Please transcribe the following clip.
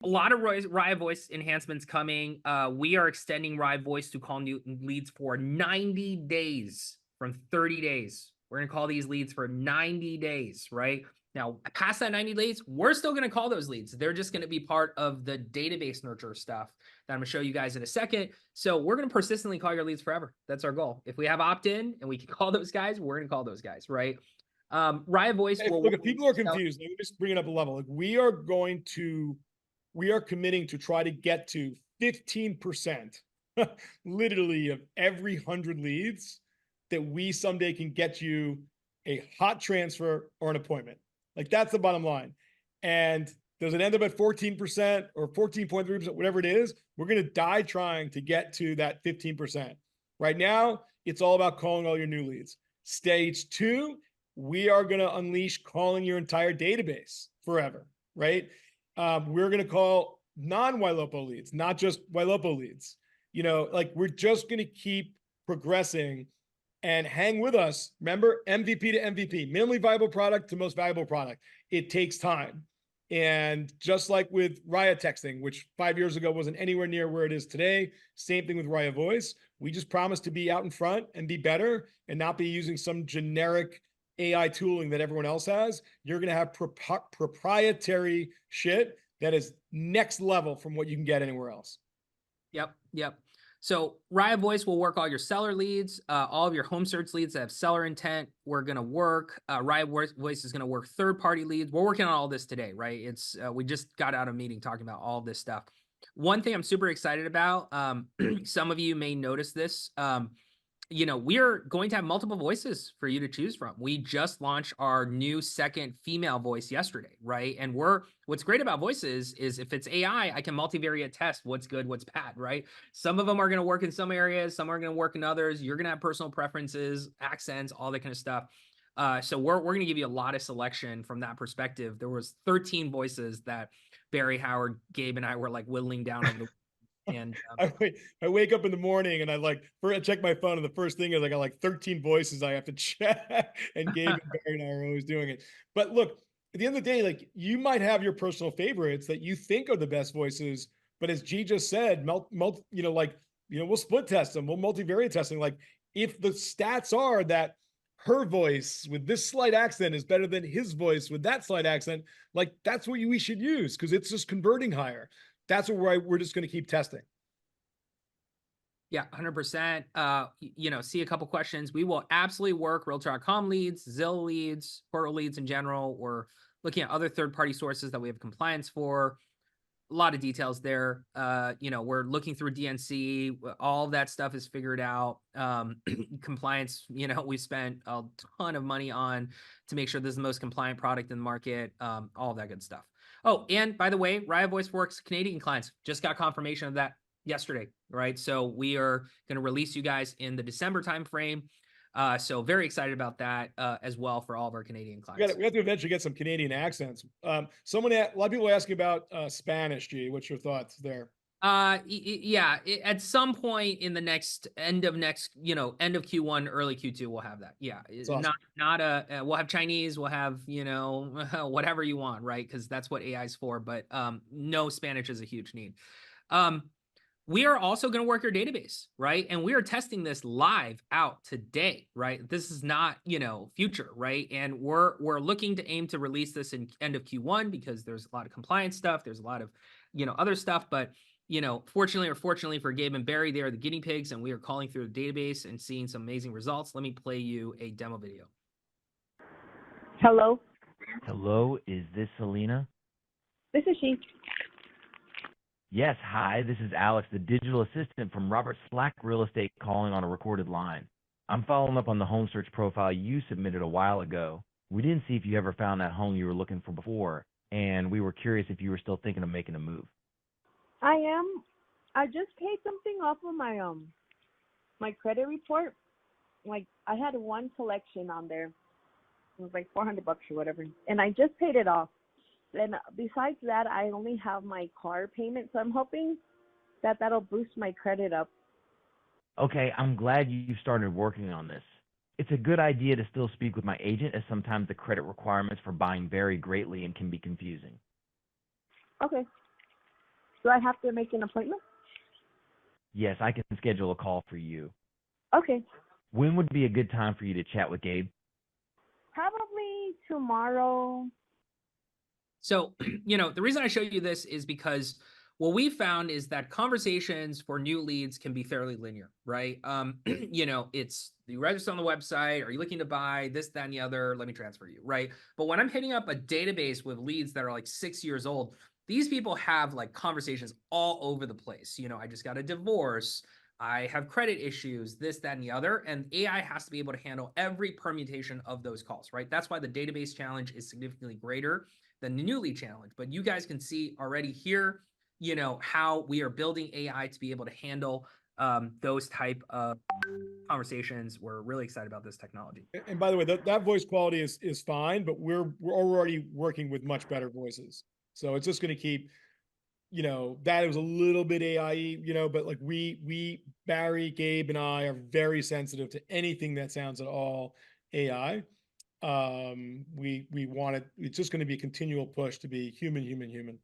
A lot of rAIya voice enhancements coming. We are extending rAIya voice to call new leads for 90 days from 30 days. We're going to call these leads for 90 days, right? Now, past that 90 days, we're still going to call those leads. They're just going to be part of the database nurture stuff that I'm going to show you guys in a second. So we're going to persistently call your leads forever. That's our goal. If we have opt-in and we can call those guys, we're going to call those guys, right? rAIya voice will Look, if people are confused, let me just bring it up a level. Like we are committing to try to get to 15% literally of every 100 leads that we someday can get you a hot transfer or an appointment. Like that's the bottom line. And does it end up at 14% or 14.3%, whatever it is? We're going to die trying to get to that 15%. Right now, it's all about calling all your new leads. Stage 2, we are going to unleash calling your entire database forever, right? We're going to call non-Ylopo leads, not just Ylopo leads. You know, like we're just going to keep progressing and hang with us. Remember, MVP to MVP, minimally viable product to most valuable product. It takes time. And just like with rAIya texting, which 5 years ago wasn't anywhere near where it is today, same thing with rAIya voice. We just promise to be out in front and be better and not be using some generic AI tooling that everyone else has. You're going to have proprietary shit that is next level from what you can get anywhere else. Yep. So rAIya voice will work all your seller leads, all of your home search leads that have seller intent. We're going to work. rAIya voice is going to work third-party leads. We're working on all this today, right? It's we just got out of a meeting talking about all of this stuff. One thing I'm super excited about, some of you may notice this, you know, we're going to have multiple voices for you to choose from. We just launched our new second female voice yesterday, right? And what's great about voices is if it's AI, I can multivariate test what's good, what's bad, right? Some of them are going to work in some areas, some are going to work in others. You're going to have personal preferences, accents, all that kind of stuff. So we're going to give you a lot of selection from that perspective. There was 13 voices that Barry, Howard, Gabe, and I were like whittling down over the and I wake up in the morning and I check my phone, and the first thing is I got like 13 voices I have to check. And Gabe and Barry and I are always doing it. But look, at the end of the day, like you might have your personal favorites that you think are the best voices, but as G just said, we'll split test them, we'll multivariate testing. Like if the stats are that her voice with this slight accent is better than his voice with that slight accent, like that's what we should use because it's just converting higher. That's what we're just going to keep testing. Yeah, 100%. See a couple questions. We will absolutely work Realtor.com leads, Zillow leads, portal leads in general. We're looking at other third-party sources that we have compliance for. A lot of details there. We're looking through DNC. All of that stuff is figured out. Compliance, we spent a ton of money on to make sure this is the most compliant product in the market. All of that good stuff. Oh, and by the way, rAIya Voice works Canadian clients. Just got confirmation of that yesterday, right? So we are going to release you guys in the December timeframe. So very excited about that as well for all of our Canadian clients. We have to eventually get some Canadian accents. A lot of people asking about Spanish. G, what's your thoughts there? At some point in the end of Q1, early Q2, we'll have that. Yeah. Awesome. We'll have Chinese, we'll have, whatever you want, right? Because that's what AI is for, but no, Spanish is a huge need. We are also going to work your database, right? And we are testing this live out today, right? This is not, future, right? And we're looking to aim to release this in end of Q1 because there's a lot of compliance stuff. There's a lot of, other stuff, but fortunately for Gabe and Barry, they are the guinea pigs, and we are calling through the database and seeing some amazing results. Let me play you a demo video. Hello. Hello, is this Selena? This is she. Yes, hi, this is Alex, the digital assistant from Robert Slack Real Estate, calling on a recorded line. I'm following up on the home search profile you submitted a while ago. We didn't see if you ever found that home you were looking for before, and we were curious if you were still thinking of making a move. I am. I just paid something off of my credit report. Like I had one selection on there. It was like $400 or whatever, and I just paid it off. And besides that, I only have my car payment, so I'm hoping that that'll boost my credit up. Okay, I'm glad you've started working on this. It's a good idea to still speak with my agent, as sometimes the credit requirements for buying vary greatly and can be confusing. Okay. Do I have to make an appointment? Yes, I can schedule a call for you. Okay. When would be a good time for you to chat with Gabe? Probably tomorrow. So, the reason I show you this is because what we found is that conversations for new leads can be fairly linear, right? It's you register on the website, are you looking to buy this, that, and the other? Let me transfer you, right? But when I'm hitting up a database with leads that are like 6 years old, these people have like conversations all over the place. I just got a divorce. I have credit issues, this, that, and the other. And AI has to be able to handle every permutation of those calls, right? That's why the database challenge is significantly greater than the new lead challenge. But you guys can see already here, how we are building AI to be able to handle those type of conversations. We're really excited about this technology. And by the way, that voice quality is fine, but we're already working with much better voices. So it's just going to keep, that was a little bit AI, but like we, Barry, Gabe, and I are very sensitive to anything that sounds at all AI. We want it. It's just going to be a continual push to be human.